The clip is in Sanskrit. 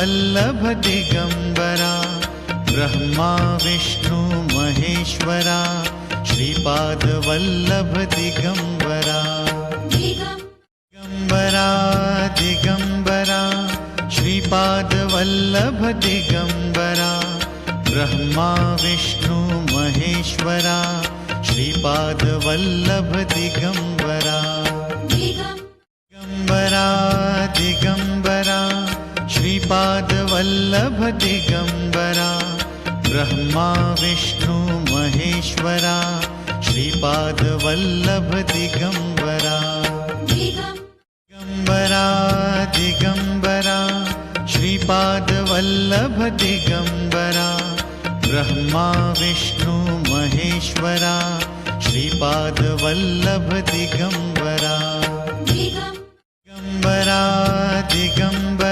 वल्लभ दिगंबरा, ब्रह्मा विष्णु महेश्वरा, श्रीपाद वल्लभ दिगंबरा। दिगंबरा दिगंबरा, श्रीपाद वल्लभ दिगंबरा, ब्रह्मा विष्णु महेश्वरा, श्रीपाद वल्लभ दिगंबरा। दिगंबरा दिगंबरा, श्रीपाद वल्लभ दिगंबरा, ब्रह्मा विष्णु महेश्वरा, श्रीपाद वल्लभ दिगंबरा।